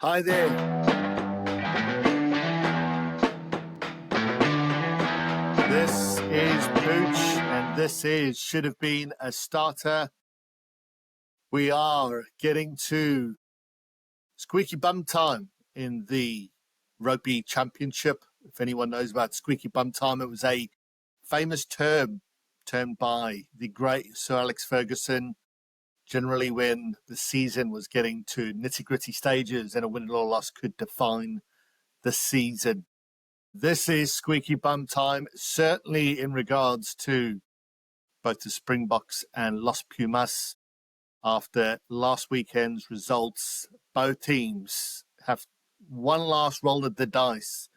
Hi there. This is Pooch, and this is Should Have Been a Starter. We are getting to squeaky bum time in the Rugby Championship. If anyone knows about squeaky bum time, it was a famous term termed by the great Sir Alex Ferguson, generally when the season was getting to nitty-gritty stages and a win or loss could define the season. This is squeaky bum time, certainly in regards to both the Springboks and Los Pumas. After last weekend's results, both teams have one last roll of the dice.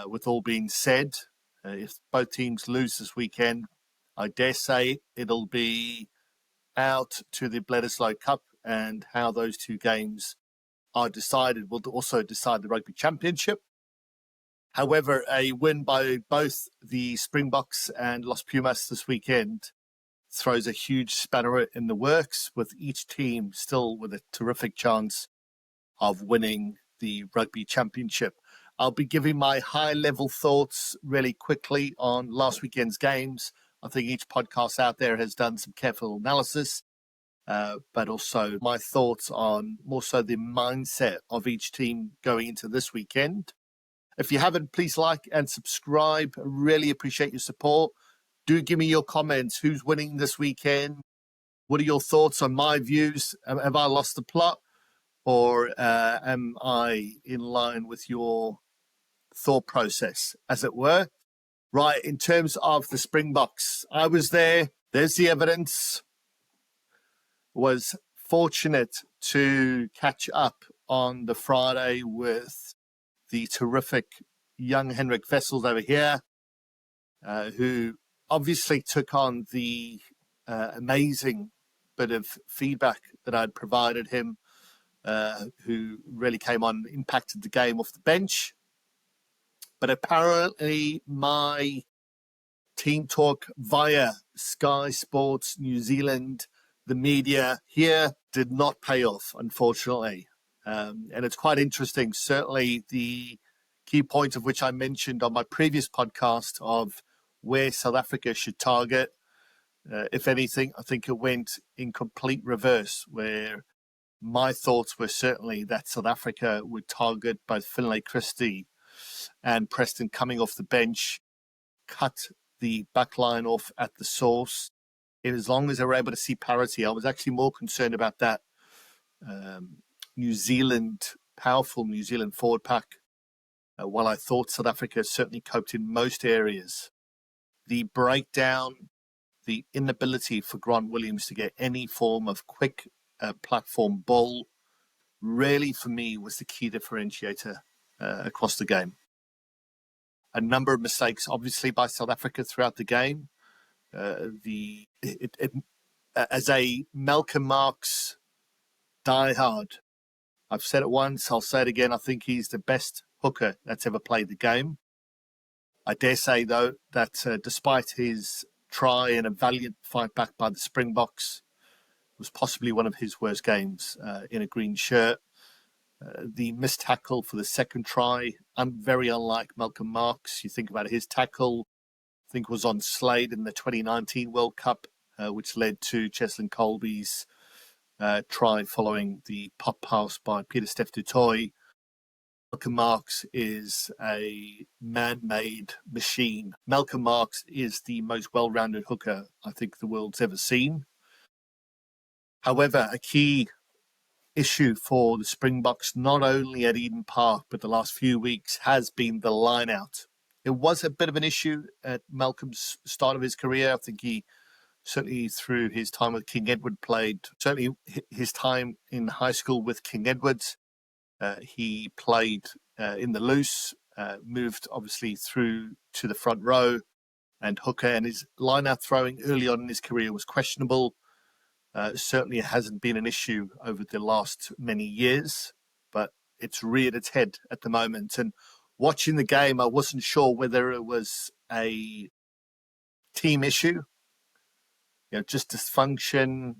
With all being said, if both teams lose this weekend, I dare say it'll be out to the Bledisloe Cup, and how those two games are decided will also decide the Rugby Championship. However, a win by both the Springboks and Los Pumas this weekend throws a huge spanner in the works, with each team still with a terrific chance of winning the Rugby Championship. I'll be giving my high-level thoughts really quickly on last weekend's games. I think each podcast out there has done some careful analysis, but also my thoughts on more so the mindset of each team going into this weekend. If you haven't, please like and subscribe. I really appreciate your support. Do give me your comments. Who's winning this weekend? What are your thoughts on my views? Have I lost the plot? Or am I in line with your thought process, as it were? Right, in terms of the Springboks, I was there. There's the evidence. Was fortunate to catch up on the Friday with the terrific young Henrik Wessels over here, who obviously took on the amazing bit of feedback that I'd provided him, who really came on, impacted the game off the bench. But apparently my team talk via Sky Sports New Zealand, the media here, did not pay off, unfortunately. And it's quite interesting. Certainly the key point of which I mentioned on my previous podcast of where South Africa should target. If anything, I think it went in complete reverse, where my thoughts were certainly that South Africa would target both Finlay Christie and Preston coming off the bench, cut the back line off at the source. As long as they were able to see parity, I was actually more concerned about that powerful New Zealand forward pack. While I thought South Africa certainly coped in most areas, the breakdown, the inability for Grant Williams to get any form of quick platform ball, really for me was the key differentiator across the game. A number of mistakes, obviously, by South Africa throughout the game. As a Malcolm Marx diehard, I've said it once, I'll say it again, I think he's the best hooker that's ever played the game. I dare say, though, that despite his try and a valiant fight back by the Springboks, it was possibly one of his worst games in a green shirt. The missed tackle for the second try, very unlike Malcolm Marx. You think about his tackle, I think was on Slade in the 2019 World Cup, which led to Cheslin Colby's try following the pop pass by Pieter-Steph du Toit. Malcolm Marx is a man-made machine. Malcolm Marx is the most well-rounded hooker I think the world's ever seen. However, a key issue for the Springboks, not only at Eden Park, but the last few weeks, has been the line-out. It was a bit of an issue at Malcolm's start of his career. I think he certainly through his time with King Edward played, certainly his time in high school with King Edwards. He played in the loose, moved obviously through to the front row and hooker, and his line-out throwing early on in his career was questionable. Certainly it hasn't been an issue over the last many years, but it's reared its head at the moment. And watching the game, I wasn't sure whether it was a team issue, just dysfunction,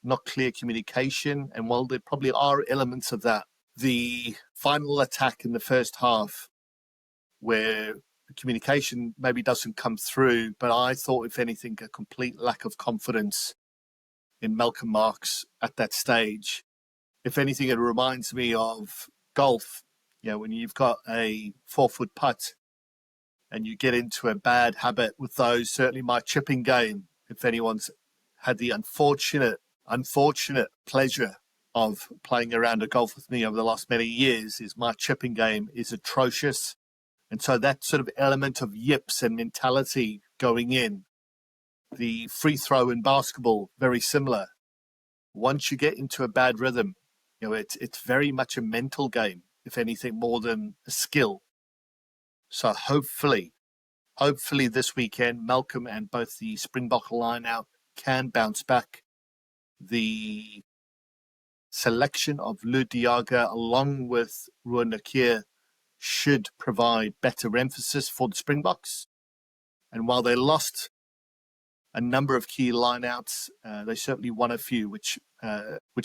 not clear communication. And while there probably are elements of that, the final attack in the first half, where the communication maybe doesn't come through, but I thought, if anything, a complete lack of confidence in Malcolm Marx at that stage. If anything, it reminds me of golf. When you've got a 4-foot putt and you get into a bad habit with those. Certainly my chipping game, if anyone's had the unfortunate pleasure of playing around a golf with me over the last many years, is my chipping game is atrocious. And so that sort of element of yips and mentality going in, the free throw in basketball, very similar. Once you get into a bad rhythm, it's very much a mental game, if anything, more than a skill. So hopefully this weekend, Malcolm and both the Springbok line-out can bounce back. The selection of Lou Diaga along with Ruan Nakir should provide better emphasis for the Springboks. And while they lost a number of key lineouts, they certainly won a few, which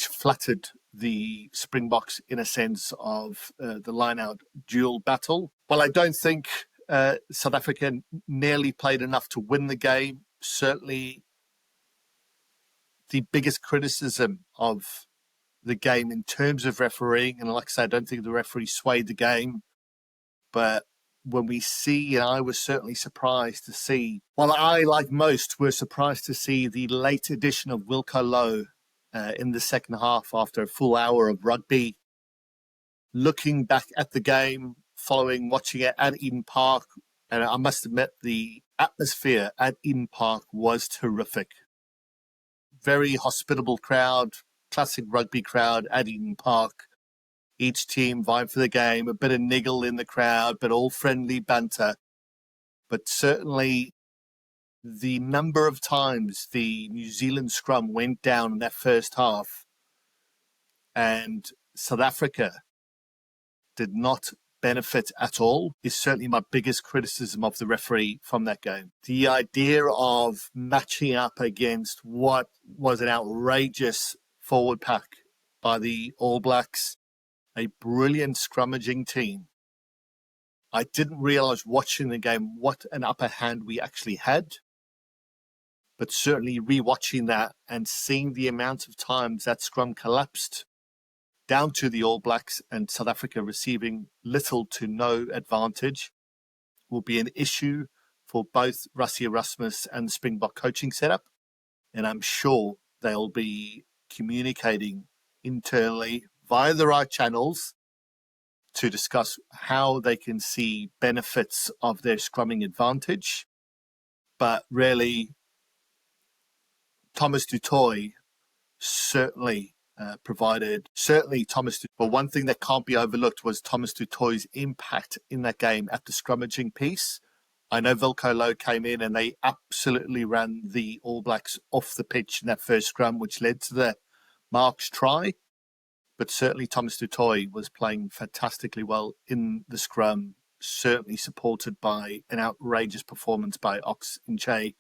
flattered the Springboks in a sense of the lineout dual battle. While I don't think South Africa nearly played enough to win the game, certainly the biggest criticism of the game in terms of refereeing, and like I say, I don't think the referee swayed the game, but when we see, and I was certainly surprised to see, while I, like most, were surprised to see the late addition of Wilco Louw in the second half after a full hour of rugby. Looking back at the game, watching it at Eden Park, and I must admit the atmosphere at Eden Park was terrific. Very hospitable crowd, classic rugby crowd at Eden Park. Each team vying for the game, a bit of niggle in the crowd, but all friendly banter. But certainly the number of times the New Zealand scrum went down in that first half and South Africa did not benefit at all is certainly my biggest criticism of the referee from that game. The idea of matching up against what was an outrageous forward pack by the All Blacks, a brilliant scrummaging team. I didn't realize watching the game what an upper hand we actually had, but certainly rewatching that and seeing the amount of times that scrum collapsed down to the All Blacks and South Africa receiving little to no advantage will be an issue for both Rassie Erasmus and the Springbok coaching setup. And I'm sure they'll be communicating internally via the right channels to discuss how they can see benefits of their scrumming advantage. But really, Thomas du Toit certainly but one thing that can't be overlooked was Thomas du Toit's impact in that game at the scrummaging piece. I know Wilco Louw came in and they absolutely ran the All Blacks off the pitch in that first scrum, which led to the Marx try. But certainly Thomas du Toit was playing fantastically well in the scrum, certainly supported by an outrageous performance by Ox Nche,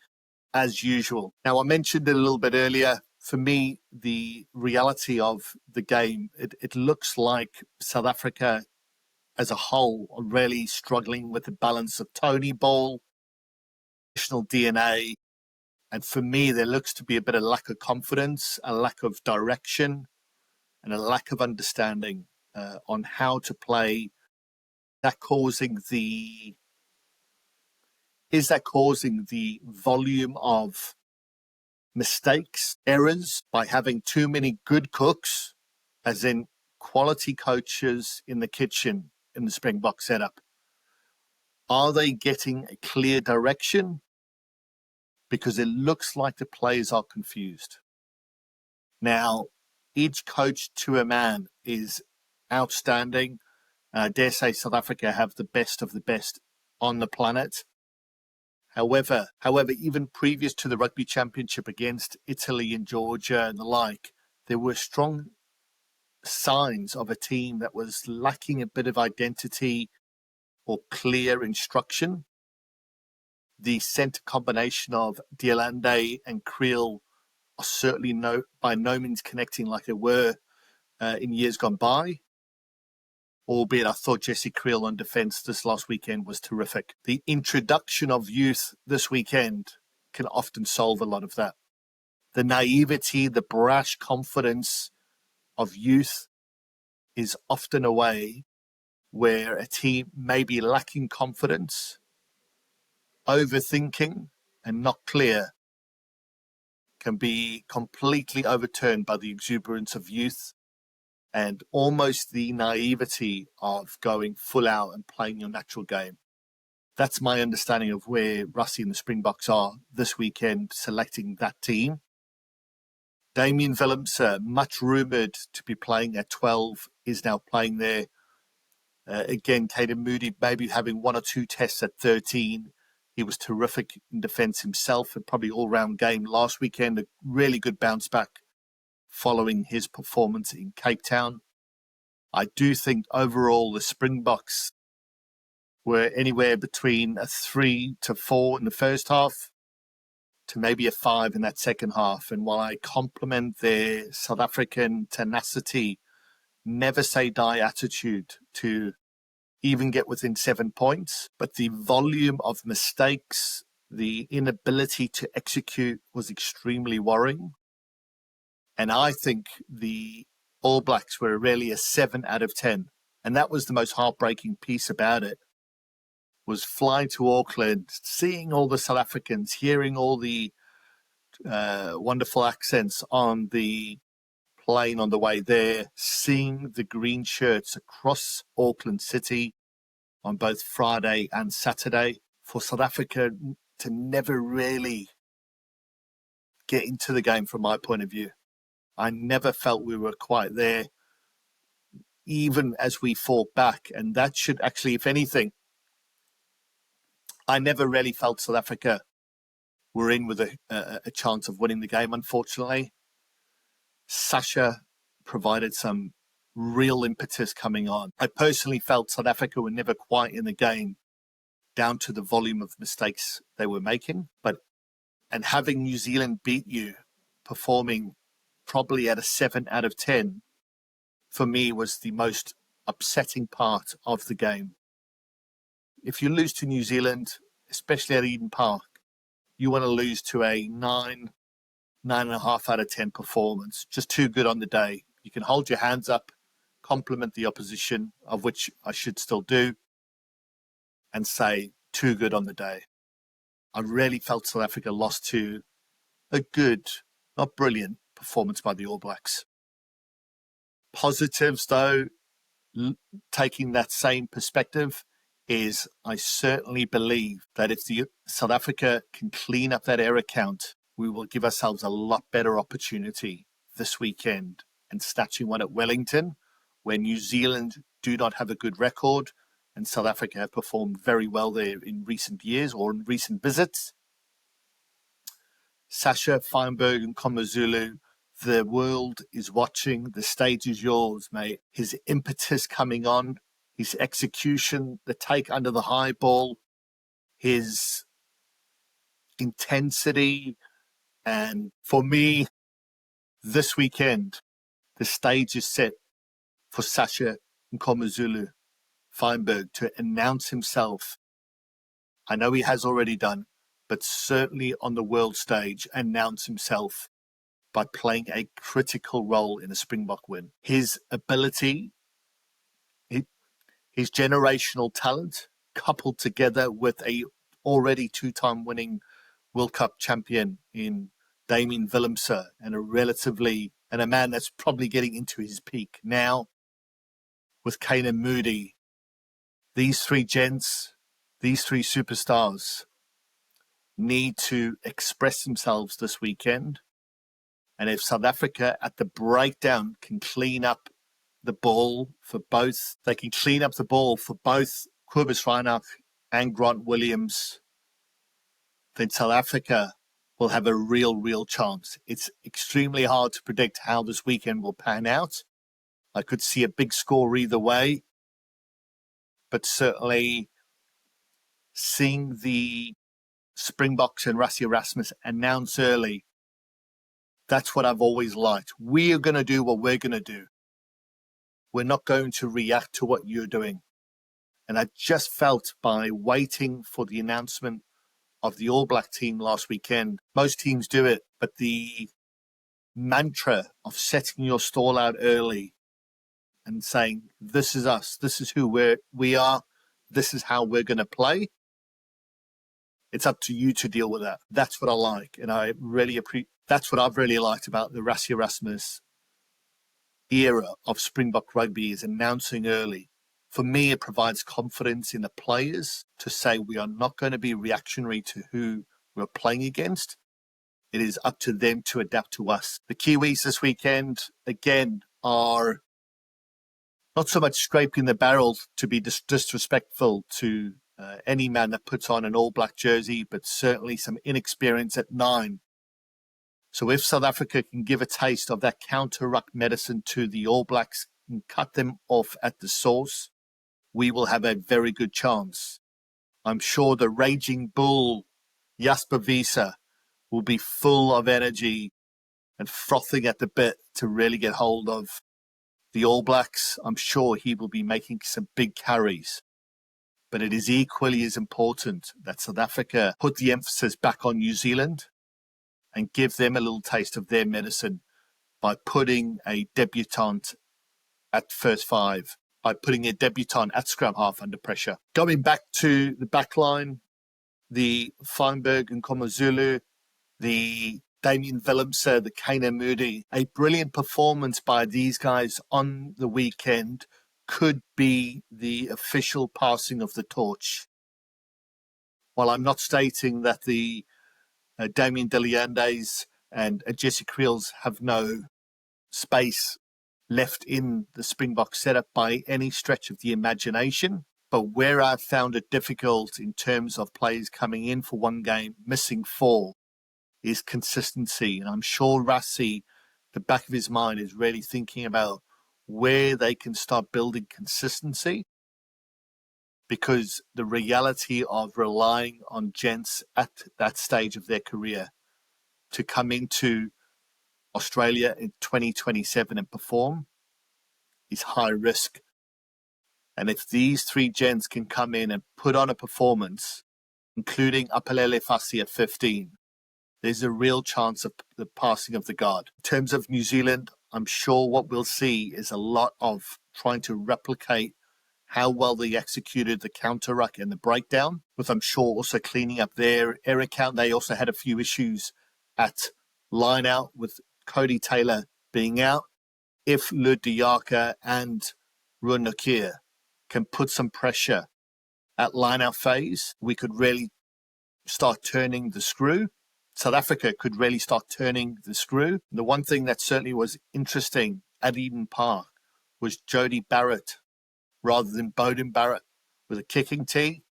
as usual. Now, I mentioned it a little bit earlier. For me, the reality of the game, it looks like South Africa as a whole are really struggling with the balance of Tony ball, national DNA. And for me, there looks to be a bit of lack of confidence, a lack of direction, and a lack of understanding on how to play. Is that causing the volume of mistakes, errors by having too many good cooks, as in quality coaches in the kitchen in the Springbok setup? Are they getting a clear direction? Because it looks like the players are confused. Now, each coach to a man is outstanding. I dare say South Africa have the best of the best on the planet. However, even previous to the Rugby Championship against Italy and Georgia and the like, there were strong signs of a team that was lacking a bit of identity or clear instruction. The centre combination of Dialande and Creel are certainly by no means connecting like they were in years gone by. albeit I thought Jesse Creel on defence this last weekend was terrific. The introduction of youth this weekend can often solve a lot of that. The naivety, the brash confidence of youth is often a way where a team may be lacking confidence, overthinking, and not clear, can be completely overturned by the exuberance of youth and almost the naivety of going full out and playing your natural game. That's my understanding of where Rassie and the Springboks are this weekend, selecting that team. Damien Willems, much rumoured to be playing at 12, is now playing there. Again, Caden Moody maybe having one or two tests at 13. He was terrific in defence himself, and probably all-round game last weekend. A really good bounce back following his performance in Cape Town. I do think overall the Springboks were anywhere between a 3 to 4 in the first half to maybe a 5 in that second half. And while I compliment their South African tenacity, never say die attitude to even get within 7 points, but the volume of mistakes, the inability to execute was extremely worrying. And I think the All Blacks were really a 7 out of 10. And that was the most heartbreaking piece about it, was flying to Auckland, seeing all the South Africans, hearing all the wonderful accents on the plane on the way there, seeing the green shirts across Auckland City on both Friday and Saturday. For South Africa to never really get into the game from my point of view. I never felt we were quite there, even as we fought back. And that should actually, if anything, I never really felt South Africa were in with a chance of winning the game, unfortunately. Sasha provided some real impetus coming on. I personally felt South Africa were never quite in the game down to the volume of mistakes they were making. And having New Zealand beat you, performing probably at a 7 out of 10, for me was the most upsetting part of the game. If you lose to New Zealand, especially at Eden Park, you want to lose to a 9.5 out of 10 performance. Just too good on the day. You can hold your hands up, compliment the opposition, of which I should still do, and say, too good on the day. I really felt South Africa lost to a good, not brilliant, performance by the All Blacks. Positives, though, taking that same perspective, is I certainly believe that if the South Africa can clean up that error count, we will give ourselves a lot better opportunity this weekend and snatching one at Wellington, where New Zealand do not have a good record and South Africa have performed very well there in recent years or in recent visits. Sasha, Feinberg and Komazulu, the world is watching. The stage is yours, mate. His impetus coming on, his execution, the take under the high ball, his intensity. And for me, this weekend, the stage is set for Sasha and Komazulu, Feinberg, to announce himself. I know he has already done, but certainly on the world stage, announce himself by playing a critical role in a Springbok win. His ability, his generational talent, coupled together with a already two-time winning World Cup champion in Damien Willems, and a man that's probably getting into his peak now with Caden Moody. These three gents, these three superstars need to express themselves this weekend. And if South Africa at the breakdown can clean up the ball for both, they can clean up the ball for both Kobus Reinach and Grant Williams, then South Africa will have a real chance. It's extremely hard to predict how this weekend will pan out. I could see a big score either way, but certainly seeing the Springboks and Rassie Erasmus announce early, that's what I've always liked. We are going to do what we're going to do. we're not going to react to what you're doing. And I just felt by waiting for the announcement of the All Black team last weekend, most teams do it, but the mantra of setting your stall out early and saying, this is us, this is who we are, this is how we're going to play. It's up to you to deal with that. That's what I like. And I really appreciate, that's what I've really liked about the Rassie Erasmus era of Springbok rugby, is announcing early. For me, it provides confidence in the players to say we are not going to be reactionary to who we're playing against. It is up to them to adapt to us. The Kiwis this weekend, again, are not so much scraping the barrel to be disrespectful to any man that puts on an All Black jersey, but certainly some inexperience at 9. So if South Africa can give a taste of that counter-ruck medicine to the All Blacks and cut them off at the source, we will have a very good chance. I'm sure the raging bull, Jasper Wiese, will be full of energy and frothing at the bit to really get hold of the All Blacks. I'm sure he will be making some big carries. But it is equally as important that South Africa put the emphasis back on New Zealand and give them a little taste of their medicine by putting a debutant at first 5, by putting a debutant at scrum half under pressure. Going back to the back line, the Feinberg and Komazulu, the Damien Willemse, the Kane Moody, a brilliant performance by these guys on the weekend could be the official passing of the torch. While I'm not stating that the Damien Deliandes and Jesse Creels have no space left in the Springbok setup by any stretch of the imagination, but where I've found it difficult in terms of players coming in for one game, missing 4, is consistency. And I'm sure Rassie, the back of his mind, is really thinking about where they can start building consistency, because the reality of relying on gents at that stage of their career to come into Australia in 2027 and perform is high risk. And if these 3 gents can come in and put on a performance, including Apelele Fassi at 15, there's a real chance of the passing of the guard. In terms of New Zealand, I'm sure what we'll see is a lot of trying to replicate how well they executed the counter-ruck and the breakdown, with I'm sure also cleaning up their error count. They also had a few issues at line-out with Cody Taylor being out. If Ludiaka and Ruan Nakia can put some pressure at line-out phase, we could really start turning the screw. South Africa could really start turning the screw. The one thing that certainly was interesting at Eden Park was Jody Barrett rather than Beauden Barrett with a kicking tee.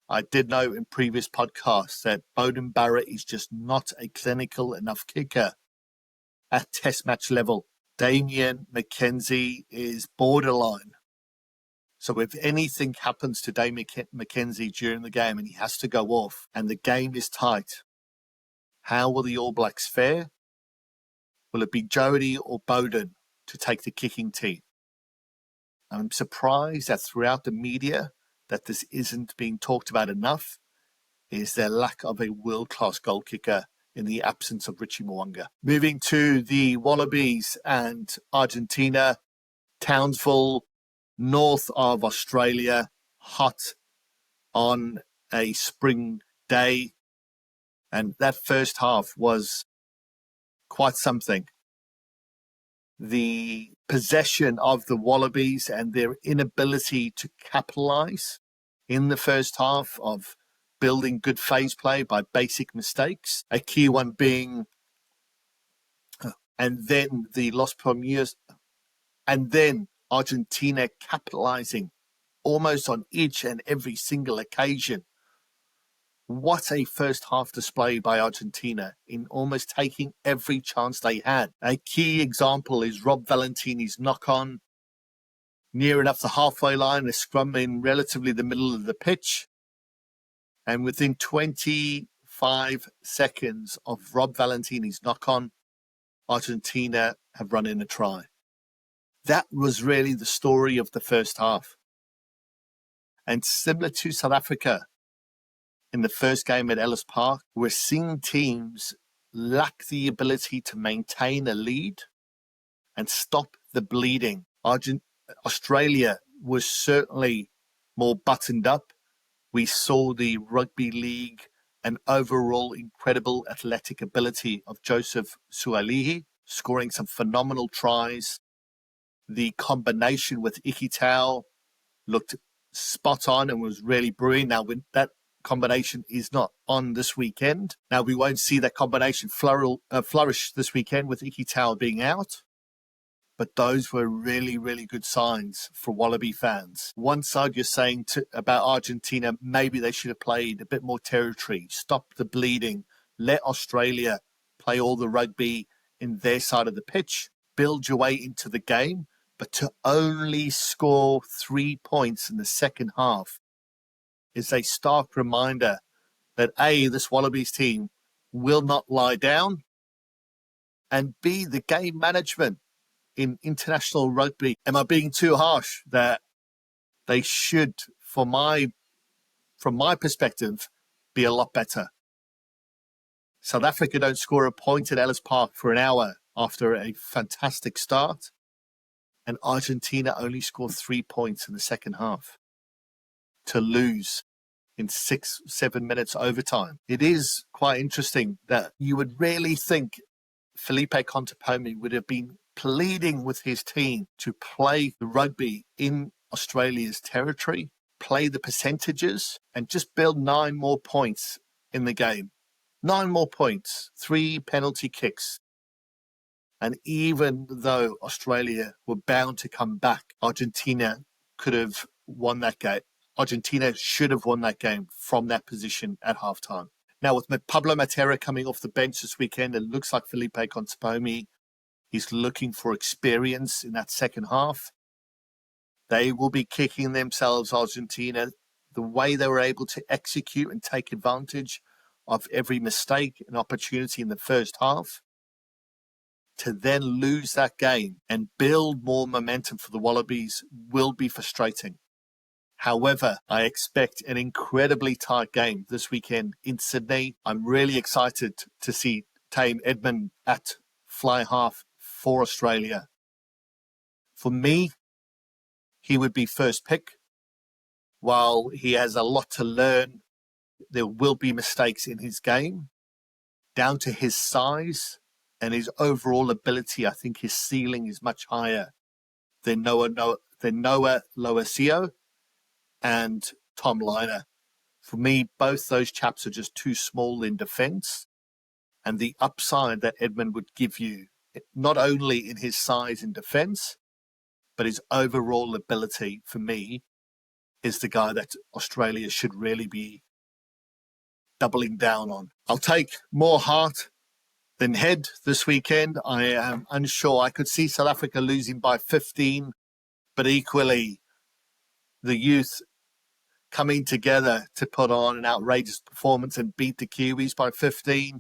I did know in previous podcasts that Beauden Barrett is just not a clinical enough kicker at test match level. Damian McKenzie is borderline. So if anything happens to Damian McKenzie during the game and he has to go off and the game is tight, how will the All Blacks fare? Will it be Jody or Beauden to take the kicking tee? I'm surprised that throughout the media that this isn't being talked about enough, is their lack of a world-class goal kicker in the absence of Richie Mwanga. Moving to the Wallabies and Argentina, Townsville, north of Australia, hot on a spring day. And that first half was quite something. The possession of the Wallabies and their inability to capitalize in the first half of building good phase play by basic mistakes, a key one being, and then the Los Premiers, and then Argentina capitalizing almost on each and every single occasion. What a first half display by Argentina in almost taking every chance they had. A key example is Rob Valentini's knock-on near enough the halfway line, a scrum in relatively the middle of the pitch. And within 25 seconds of Rob Valentini's knock-on, Argentina have run in a try. That was really the story of the first half. And similar to South Africa in the first game at Ellis Park, we're seeing teams lack the ability to maintain a lead and stop the bleeding. Australia was certainly more buttoned up. We saw the rugby league and overall incredible athletic ability of Joseph Sualihi, scoring some phenomenal tries. The combination with Ikitau looked spot on and was really brilliant. Now, when that combination is not on this weekend, now we won't see that combination flourish this weekend with Ikitau being out. But those were really, really good signs for Wallaby fans. One side you're saying about Argentina, maybe they should have played a bit more territory, stop the bleeding, let Australia play all the rugby in their side of the pitch, build your way into the game, but to only score 3 points in the second half is a stark reminder that A, this Wallabies team will not lie down, and B, the game management in international rugby. Am I being too harsh? That they should, from my perspective, be a lot better. South Africa don't score a point at Ellis Park for an hour after a fantastic start, and Argentina only scored 3 points in the second half to lose in 6-7 minutes overtime. It is quite interesting that you would really think Felipe Contepomi would have been pleading with his team to play the rugby in Australia's territory, play the percentages, and just build 9 more points in the game. 9 more points, 3 penalty kicks. And even though Australia were bound to come back, Argentina could have won that game. Argentina should have won that game from that position at halftime. Now, with Pablo Matera coming off the bench this weekend, it looks like Felipe Contepomi is looking for experience in that second half. They will be kicking themselves, Argentina, the way they were able to execute and take advantage of every mistake and opportunity in the first half. To then lose that game and build more momentum for the Wallabies will be frustrating. However, I expect an incredibly tight game this weekend in Sydney. I'm really excited to see Tame Edmund at fly half for Australia. For me, he would be first pick. While he has a lot to learn, there will be mistakes in his game. Down to his size and his overall ability, I think his ceiling is much higher than Noah Loasio and Tom Liner. For me, both those chaps are just too small in defence. And the upside that Edmund would give you, not only in his size in defence, but his overall ability, for me, is the guy that Australia should really be doubling down on. I'll take more heart than head this weekend. I am unsure. I could see South Africa losing by 15, but equally the youth coming together to put on an outrageous performance and beat the Kiwis by 15.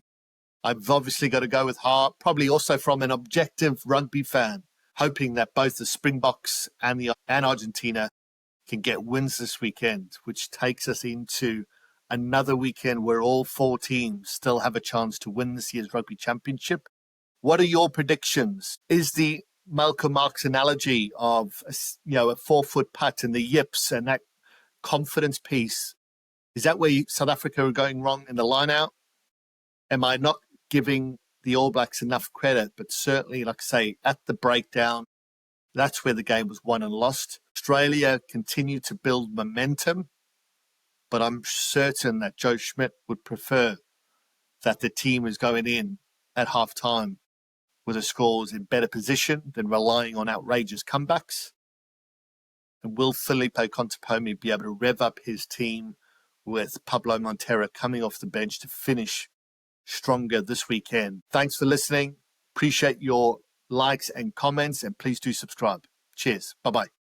I've obviously got to go with heart, probably also from an objective rugby fan, hoping that both the Springboks and Argentina can get wins this weekend, which takes us into another weekend where all 4 teams still have a chance to win this year's Rugby Championship. What are your predictions? Is the Malcolm Marx analogy of a 4-foot putt and the yips and that confidence piece, is that where South Africa are going wrong in the line-out? Am I not giving the All Blacks enough credit? But certainly, like I say, at the breakdown, that's where the game was won and lost. Australia continued to build momentum, but I'm certain that Joe Schmidt would prefer that the team is going in at halftime with the scores in better position than relying on outrageous comebacks. And will Felipe Contepomi be able to rev up his team with Pablo Matera coming off the bench to finish stronger this weekend? Thanks for listening. Appreciate your likes and comments, and please do subscribe. Cheers. Bye-bye.